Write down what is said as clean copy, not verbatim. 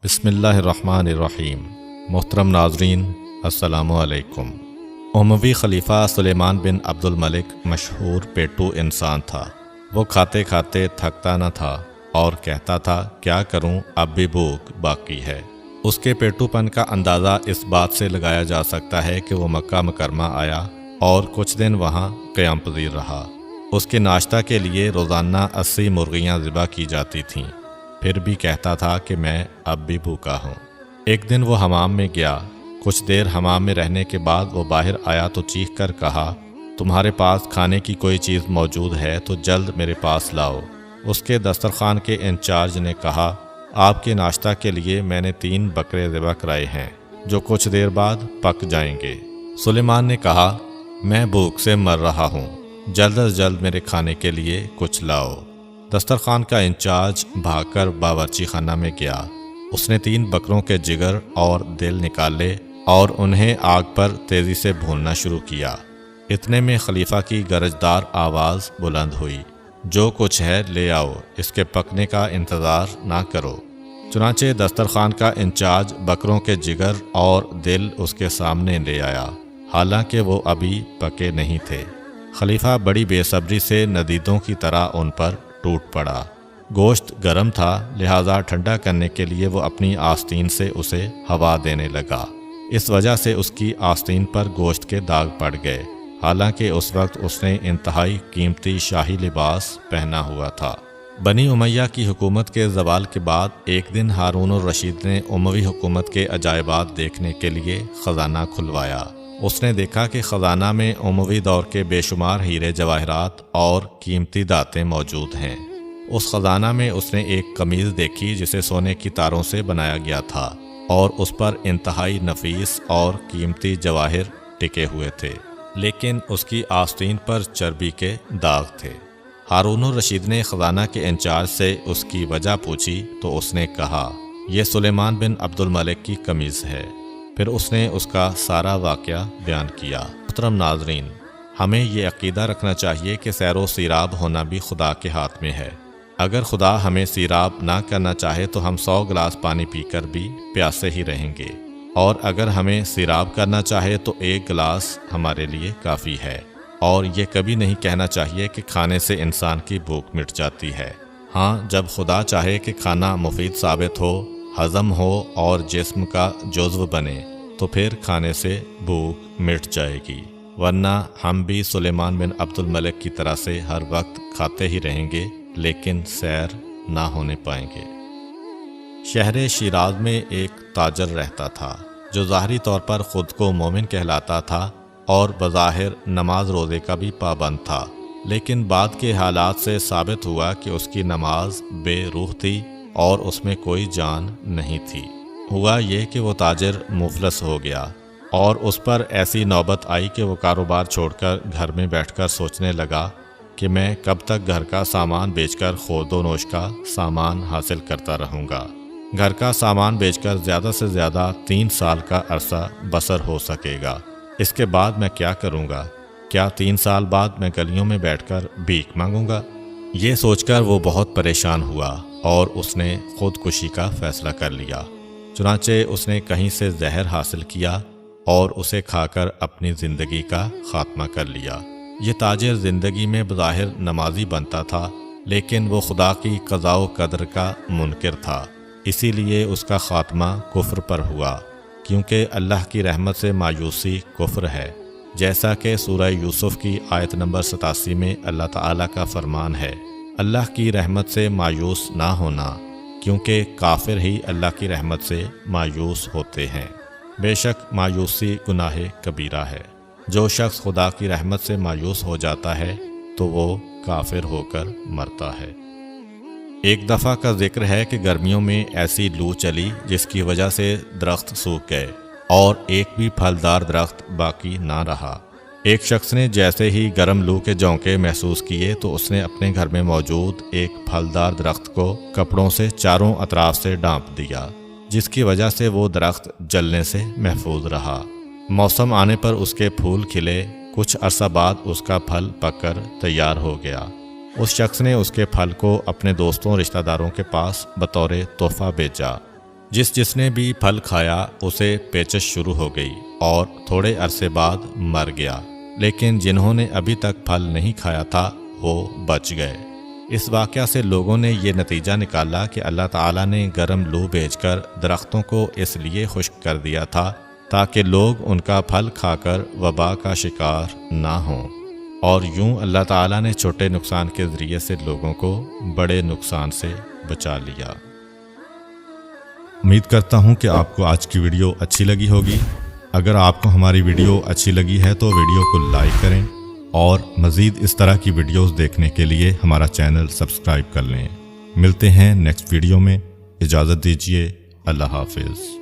बिस्मिल्लाहिर्रहमानिर्रहीम। मोहतरम नाज़रीन, अस्सलामु अलैकुम। उमवी खलीफा सुलेमान बिन अब्दुल मलिक मशहूर पेटू इंसान था। वो खाते खाते थकता न था और कहता था, क्या करूं, अब भी भूख बाकी है। उसके पेटूपन का अंदाज़ा इस बात से लगाया जा सकता है कि वो मक्का मुकरमा आया और कुछ दिन वहाँ क़याम पज़ीर रहा। उसके नाश्ता के लिए रोज़ाना 80 मुर्गियाँ ज़िबा की जाती थीं। फिर भी कहता था कि मैं अब भी भूखा हूँ। एक दिन वो हमाम में गया। कुछ देर हमाम में रहने के बाद वो बाहर आया तो चीख कर कहा, तुम्हारे पास खाने की कोई चीज़ मौजूद है तो जल्द मेरे पास लाओ। उसके दस्तरखान के इंचार्ज ने कहा, आपके नाश्ता के लिए मैंने 3 बकरे ज़िबा कराए हैं जो कुछ देर बाद पक जाएंगे। सुलेमान ने कहा, मैं भूख से मर रहा हूँ, जल्द अज जल्द मेरे खाने के लिए कुछ लाओ। दस्तरखान का इंचार्ज भागकर बावर्ची खाना में गया। उसने 3 बकरों के जिगर और दिल निकाले और उन्हें आग पर तेज़ी से भूनना शुरू किया। इतने में खलीफा की गरजदार आवाज़ बुलंद हुई, जो कुछ है ले आओ, इसके पकने का इंतज़ार ना करो। चुनांचे दस्तरखान का इंचार्ज बकरों के जिगर और दिल उसके सामने ले आया, हालांकि वो अभी पके नहीं थे। खलीफा बड़ी बेसब्री से नदीदों की तरह उन पर टूट पड़ा। गोश्त गर्म था, लिहाजा ठंडा करने के लिए वो अपनी आस्तीन से उसे हवा देने लगा। इस वजह से उसकी आस्तीन पर गोश्त के दाग पड़ गए, हालांकि उस वक्त उसने इंतहाई कीमती शाही लिबास पहना हुआ था। बनी उमैया की हुकूमत के ज़वाल के बाद एक दिन हारून और रशीद ने उमवी हुकूमत के अजायबात देखने के लिए ख़जाना खुलवाया। उसने देखा कि ख़जाना में उमवी दौर के बेशुमार हीरे जवाहरात और कीमती दातें मौजूद हैं। उस ख़जाना में उसने एक कमीज़ देखी जिसे सोने की तारों से बनाया गया था और उस पर इंतहाई नफीस और कीमती जवाहिर टिके हुए थे, लेकिन उसकी आस्तीन पर चर्बी के दाग थे। हारून रशीद ने ख़जाना के इंचार्ज से उसकी वजह पूछी तो उसने कहा, यह सुलेमान बिन अब्दुल मलिक की कमीज़ है। फिर उसने उसका सारा वाक़या बयान किया। मोहतरम नाज़रीन, हमें ये अक़ीदा रखना चाहिए कि सैरो सीराब होना भी खुदा के हाथ में है। अगर खुदा हमें सीराब ना करना चाहे तो हम 100 गिलास पानी पीकर भी प्यासे ही रहेंगे, और अगर हमें सीराब करना चाहे तो 1 गिलास हमारे लिए काफ़ी है। और ये कभी नहीं कहना चाहिए कि खाने से इंसान की भूख मिट जाती है। हाँ, जब खुदा चाहे कि खाना मुफीद साबित हो, हज़म हो और जिस्म का जुज़्व बने तो फिर खाने से भूख मिट जाएगी, वरना हम भी सुलेमान बिन अब्दुल मलिक की तरह से हर वक्त खाते ही रहेंगे लेकिन सैर ना होने पाएंगे। शहर शिराज में एक ताजर रहता था जो ज़ाहरी तौर पर ख़ुद को मोमिन कहलाता था और बज़ाहिर नमाज रोज़े का भी पाबंद था, लेकिन बाद के हालात से साबित हुआ कि उसकी नमाज बेरूह थी और उसमें कोई जान नहीं थी। हुआ ये कि वो ताजिर मुफलस हो गया और उस पर ऐसी नौबत आई कि वो कारोबार छोड़कर घर में बैठकर सोचने लगा कि मैं कब तक घर का सामान बेचकर खुर्दो नोश का सामान हासिल करता रहूँगा। घर का सामान बेचकर ज़्यादा से ज़्यादा 3 साल का अरसा बसर हो सकेगा। इसके बाद मैं क्या करूँगा? क्या 3 साल बाद मैं गलियों में बैठकर भीख मांगूँगा? ये सोचकर वो बहुत परेशान हुआ और उसने खुदकुशी का फ़ैसला कर लिया। चुनांचे उसने कहीं से जहर हासिल किया और उसे खाकर अपनी ज़िंदगी का ख़ात्मा कर लिया। ये ताजिर ज़िंदगी में बज़ाहिर नमाजी बनता था, लेकिन वो खुदा की क़ज़ा व क़द्र का मुनकिर था, इसीलिए उसका ख़ात्मा कुफ्र पर हुआ, क्योंकि अल्लाह की रहमत से मायूसी कुफ्र है। जैसा कि सूरह यूसुफ की आयत नंबर 87 में अल्लाह ताला का फरमान है, अल्लाह की रहमत से मायूस ना होना, क्योंकि काफिर ही अल्लाह की रहमत से मायूस होते हैं। बेशक मायूसी गुनाह कबीरा है। जो शख्स खुदा की रहमत से मायूस हो जाता है तो वो काफिर होकर मरता है। एक दफ़ा का जिक्र है कि गर्मियों में ऐसी लू चली जिसकी वजह से दरख्त सूख गए और एक भी फलदार दरख्त बाकी ना रहा। एक शख्स ने जैसे ही गर्म लू के झोंके महसूस किए तो उसने अपने घर में मौजूद एक फलदार दरख्त को कपड़ों से चारों अतराफ से ढांप दिया, जिसकी वजह से वो दरख्त जलने से महफूज रहा। मौसम आने पर उसके फूल खिले। कुछ अरसा बाद उसका फल पककर तैयार हो गया। उस शख्स ने उसके फल को अपने दोस्तों रिश्तेदारों के पास बतौर तोहफ़ा भेजा। جس نے بھی پھل کھایا اسے پیچش شروع ہو گئی اور تھوڑے عرصے بعد مر گیا، لیکن جنہوں نے ابھی تک پھل نہیں کھایا تھا وہ بچ گئے۔ اس واقعہ سے لوگوں نے یہ نتیجہ نکالا کہ اللہ تعالیٰ نے گرم لو بھیج کر درختوں کو اس لیے خشک کر دیا تھا تاکہ لوگ ان کا پھل کھا کر وبا کا شکار نہ ہوں، اور یوں اللہ تعالیٰ نے چھوٹے نقصان کے ذریعے سے لوگوں کو بڑے نقصان سے بچا لیا۔ امید کرتا ہوں کہ آپ کو آج کی ویڈیو اچھی لگی ہوگی۔ اگر آپ کو ہماری ویڈیو اچھی لگی ہے تو ویڈیو کو لائک کریں اور مزید اس طرح کی ویڈیوز دیکھنے کے لیے ہمارا چینل سبسکرائب کر لیں۔ ملتے ہیں نیکسٹ ویڈیو میں، اجازت دیجیے، اللہ حافظ۔